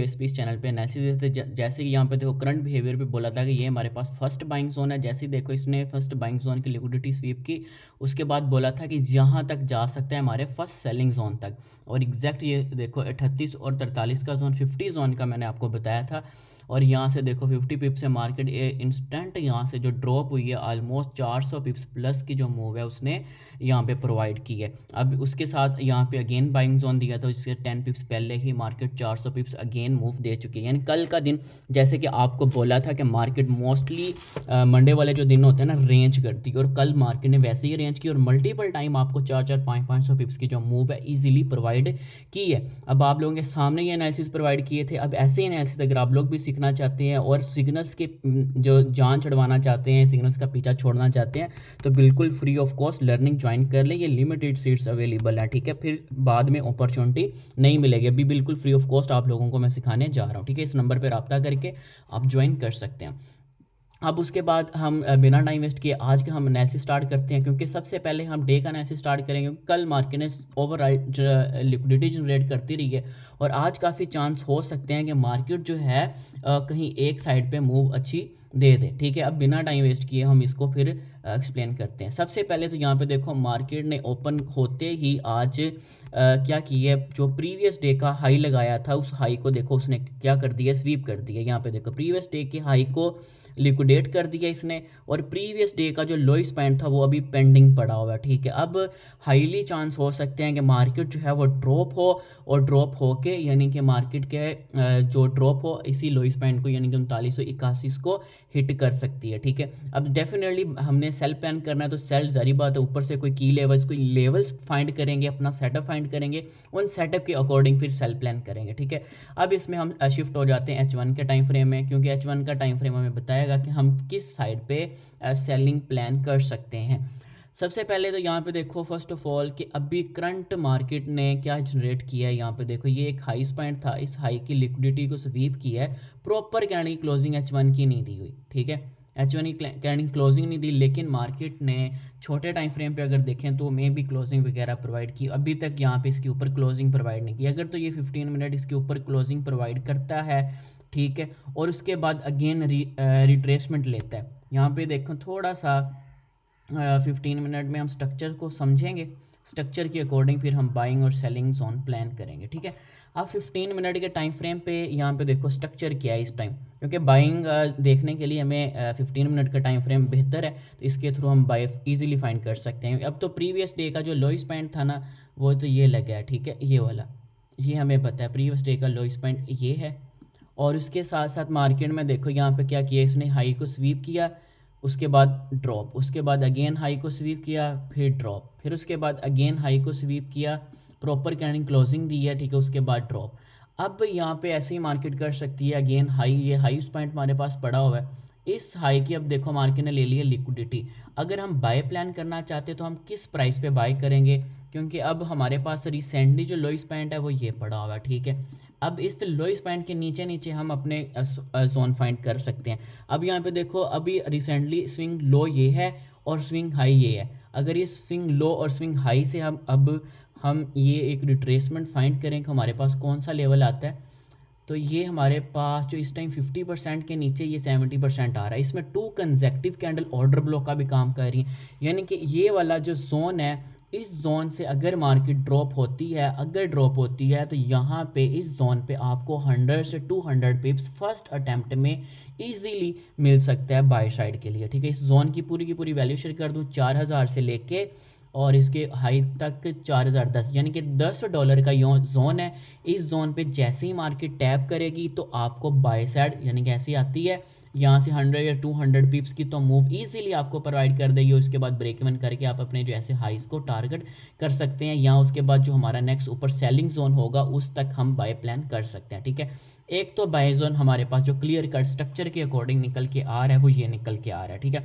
इस चैनल पे एनालिसिस देते जैसे कि यहाँ पे देखो करंट बिहेवियर पे बोला था कि ये हमारे पास फर्स्ट बाइंग जोन है। जैसे ही देखो इसने फर्स्ट बाइंग जोन की लिक्विडिटी स्वीप की, उसके बाद बोला था कि यहाँ तक जा सकता है हमारे फर्स्ट सेलिंग जोन तक, और एग्जैक्ट ये देखो 38 और 43 का जोन 50 जोन का मैंने आपको बताया था। और यहाँ से देखो 50 पिप्स से मार्केट इंस्टेंट यहाँ से जो ड्रॉप हुई है ऑलमोस्ट 400 पिप्स प्लस की जो मूव है उसने यहाँ पे प्रोवाइड की है। अब उसके साथ यहाँ पे अगेन बाइंग जोन दिया था, इसके 10 पिप्स पहले ही मार्केट 400 पिप्स अगेन मूव दे चुकी है। यानी कल का दिन जैसे कि आपको बोला था कि मार्केट मोस्टली मंडे वाले जो दिन होते हैं ना रेंज करती है, और कल मार्केट ने वैसे ही रेंज की और मल्टीपल टाइम आपको 400-500 पिप्स की जो मूव है ईजिली प्रोवाइड की है। अब आप लोगों के सामने ये एनालिसिस प्रोवाइड किए थे। अब ऐसे एनालिसिस अगर आप लोग भी सीखना चाहते हैं और सिग्नल्स के जो जान चढ़वाना चाहते हैं, सिग्नल्स का पीछा छोड़ना चाहते हैं, तो बिल्कुल free of cost learning join कर ले। ये लिमिटेड सीट्स अवेलेबल है, ठीक है, फिर बाद में अपॉर्चुनिटी नहीं मिलेगी। अभी बिल्कुल फ्री ऑफ कॉस्ट आप लोगों को मैं सिखाने जा रहा हूँ, ठीक है। इस नंबर पर रब्ता करके आप ज्वाइन कर सकते हैं। अब उसके बाद हम बिना टाइम वेस्ट किए आज का हम एनालिसिस स्टार्ट करते हैं, क्योंकि सबसे पहले हम डे का एनालिसिस स्टार्ट करेंगे। कल मार्केट ने ओवर लिक्विडिटी जनरेट करती रही है, और आज काफ़ी चांस हो सकते हैं कि मार्केट जो है कहीं एक साइड पे मूव अच्छी दे दे, ठीक है। अब बिना टाइम वेस्ट किए हम इसको फिर एक्सप्लेन करते हैं। सबसे पहले तो यहाँ पे देखो मार्केट ने ओपन होते ही आज क्या की है, जो प्रीवियस डे का हाई लगाया था उस हाई को देखो उसने क्या कर दिया, स्वीप कर दिया। यहाँ पे देखो प्रीवियस डे के हाई को लिक्विडेट कर दिया इसने, और प्रीवियस डे का जो लोएस्ट पॉइंट था वो अभी पेंडिंग पड़ा हुआ है, ठीक है। अब हाईली चांस हो सकते हैं कि मार्केट जो है वो ड्रॉप हो, और ड्रॉप हो के यानी कि मार्केट के जो ड्रॉप हो इसी लोएस्ट पॉइंट को यानी कि 3981 को हिट कर सकती है, ठीक है। अब डेफिनेटली हमने सेल प्लान करना है, तो सेल जारी बात है ऊपर से कोई की लेवल्स कोई लेवल्स फाइंड करेंगे, अपना सेटअप फाइंड करेंगे, उन सेटअप के अकॉर्डिंग फिर सेल प्लान करेंगे, ठीक है। अब इसमें हम शिफ्ट हो जाते हैं H1 के टाइम फ्रेम में, क्योंकि H1 का टाइम फ्रेम हमें बताएगा कि हम किस साइड पे सेलिंग प्लान कर सकते हैं। सबसे पहले तो यहाँ पे देखो फर्स्ट ऑफ ऑल कि अभी करंट मार्केट ने क्या जनरेट किया है। यहाँ पे देखो ये एक हाई पॉइंट था, इस हाई की लिक्विडिटी को स्वीप किया है। प्रॉपर कैंडल क्लोजिंग H1 की नहीं दी हुई, ठीक है, H1 की कैंडल क्लोजिंग नहीं दी, लेकिन मार्केट ने छोटे टाइम फ्रेम पे अगर देखें तो मे भी क्लोजिंग वगैरह प्रोवाइड की। अभी तक यहाँ पे इसके ऊपर क्लोजिंग प्रोवाइड नहीं की। अगर तो ये 15 मिनट इसके ऊपर क्लोजिंग प्रोवाइड करता है, ठीक है, और उसके बाद अगेन रिट्रेसमेंट लेता है। यहाँ पे देखो थोड़ा सा 15 मिनट में हम स्ट्रक्चर को समझेंगे, स्ट्रक्चर के अकॉर्डिंग फिर हम बाइंग और सेलिंग जोन प्लान करेंगे, ठीक है। अब 15 मिनट के टाइम फ्रेम पे यहाँ पे देखो स्ट्रक्चर क्या है इस टाइम, क्योंकि बाइंग देखने के लिए हमें 15 मिनट का टाइम फ्रेम बेहतर है, तो इसके थ्रू हम बाय इजीली फाइंड कर सकते हैं। अब तो प्रीवियस डे का जो लोएस्ट पॉइंट था ना वो तो ये लगा है, ठीक है, ये वाला, ये हमें पता है प्रीवियस डे का लोएस्ट पॉइंट ये है। और उसके साथ साथ मार्केट में देखो यहाँ पे क्या किया, इसने हाई को स्वीप किया, उसके बाद ड्रॉप, उसके बाद अगेन हाई को स्वीप किया, फिर ड्रॉप, फिर उसके बाद अगेन हाई को स्वीप किया, प्रॉपर कैंडल क्लोजिंग दी है, ठीक है, उसके बाद ड्रॉप। अब यहाँ पे ऐसे ही मार्केट कर सकती है अगेन हाई, ये हाई पॉइंट हमारे पास पड़ा हुआ है, इस हाई की अब देखो मार्केट ने ले ली है लिक्विडिटी। अगर हम बाय प्लान करना चाहते हैं तो हम किस प्राइस पे बाय करेंगे, क्योंकि अब हमारे पास रिसेंटली जो लोएस्ट पॉइंट है वो ये पड़ा हुआ है, ठीक है। अब इस लोएस्ट पॉइंट के नीचे नीचे हम अपने जोन फाइंड कर सकते हैं। अब यहाँ पे देखो अभी रिसेंटली स्विंग लो ये है और स्विंग हाई ये है। अगर ये स्विंग लो और स्विंग हाई से हम ये एक रिट्रेसमेंट फाइंड करें कि हमारे पास कौन सा लेवल आता है, तो ये हमारे पास जो इस टाइम 50% के नीचे ये 70% आ रहा है। इसमें 2 कंसेक्टिव कैंडल ऑर्डर ब्लॉक का भी काम कर रही है, यानी कि ये वाला जो जोन है, इस जोन से अगर मार्केट ड्रॉप होती है, अगर ड्रॉप होती है तो यहाँ पे इस जोन पे आपको 100 से 200 पिप्स फर्स्ट अटैम्प्ट में इजीली मिल सकता है बाय साइड के लिए, ठीक है। इस जोन की पूरी वैल्यू शेयर कर दूँ, 4000 से लेके और इसके हाई तक 4010, यानी कि $10 का जोन है। इस जोन पे जैसे ही मार्केट टैप करेगी तो आपको बाय साइड यानी कि ऐसी आती है यहाँ से 100 या 200 पिप्स की तो मूव इजीली आपको प्रोवाइड कर देगी। उसके बाद ब्रेक इवन करके आप अपने जो ऐसे हाइस को टारगेट कर सकते हैं, या उसके बाद जो हमारा नेक्स्ट ऊपर सेलिंग जोन होगा उस तक हम बाय प्लान कर सकते हैं, ठीक है। एक तो बाय जोन हमारे पास जो क्लियर कट स्ट्रक्चर के अकॉर्डिंग निकल के आ रहा है वो ये निकल के आ रहा है, ठीक है।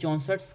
64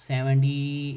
70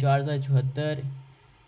4074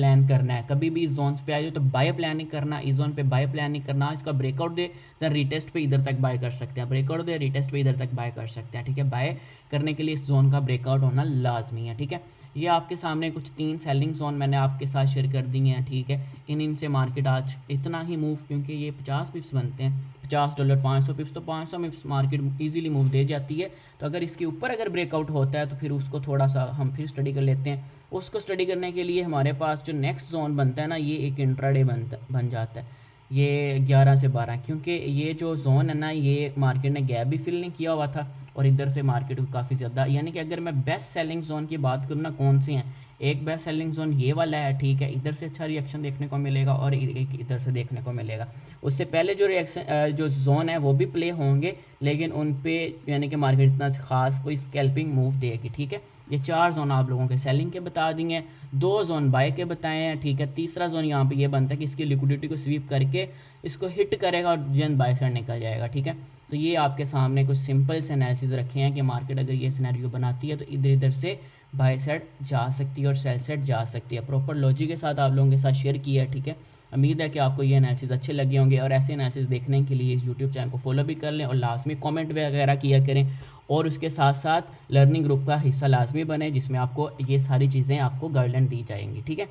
प्लान करना है, कभी भी इस जोन पे आ जाए तो बाय प्लान नहीं करना, इस जोन पे बाय प्लान नहीं करना, इसका ब्रेकआउट दे देन रीटेस्ट पे इधर तक बाय कर सकते हैं, ब्रेकआउट दे रीटेस्ट पे इधर तक बाय कर सकते हैं, ठीक है। बाय करने के लिए इस जोन का ब्रेकआउट होना लाजमी है, ठीक है। ये आपके सामने कुछ 3 सेलिंग जोन मैंने आपके साथ शेयर कर दी हैं, ठीक है। इनसे मार्केट आज इतना ही मूव, क्योंकि ये 50 पिप्स बनते हैं, $50 500 पिप्स, तो 500 पिप्स मार्केट इजीली मूव दे जाती है। तो अगर इसके ऊपर अगर ब्रेकआउट होता है तो फिर उसको थोड़ा सा हम फिर स्टडी कर लेते हैं। उसको स्टडी करने के लिए हमारे पास जो नेक्स्ट जोन बनता है ना, ये एक इंट्राडे बन जाता है, ये 11 से 12, क्योंकि ये जो जोन है ना, ये मार्केट ने गैप भी फिल नहीं किया हुआ था और इधर से मार्केट को काफ़ी ज़्यादा, यानी कि अगर मैं बेस्ट सेलिंग जोन की बात करूँ ना, कौन सी हैं, एक बेस्ट सेलिंग जोन ये वाला है, ठीक है। इधर से अच्छा रिएक्शन देखने को मिलेगा और एक इधर से देखने को मिलेगा। उससे पहले जो रिएक्शन जो जोन है वो भी प्ले होंगे, लेकिन उन पे यानी कि मार्केट इतना खास कोई स्कैल्पिंग मूव देगी, ठीक है। ये 4 जोन आप लोगों के सेलिंग के बता दिए, 2 जोन बाय के बताए हैं, ठीक है। तीसरा जोन यहाँ पे ये बनता है कि इसकी लिक्विडिटी को स्वीप करके इसको हिट करेगा और जन बाय साइड निकल जाएगा, ठीक है। तो ये आपके सामने कुछ सिंपल से एनालिसिस रखे हैं कि मार्केट अगर ये सिनेरियो बनाती है तो इधर इधर से बाय साइड जा सकती है और सेल साइड जा सकती है। प्रॉपर लॉजिक के साथ आप लोगों के साथ शेयर किया है, ठीक है। उम्मीद है कि आपको ये एनालिसिस अच्छे लगे होंगे और ऐसे एनालिसिस देखने के लिए इस यूट्यूब चैनल को फॉलो भी कर लें और लाजमी कमेंट वगैरह किया करें, और उसके साथ साथ लर्निंग ग्रुप का हिस्सा लाजमी बने, जिसमें आपको ये सारी चीज़ें आपको गाइडलाइन दी जाएंगी, ठीक है।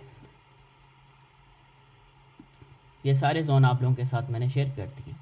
ये सारे जोन आप लोगों के साथ मैंने शेयर कर दिए।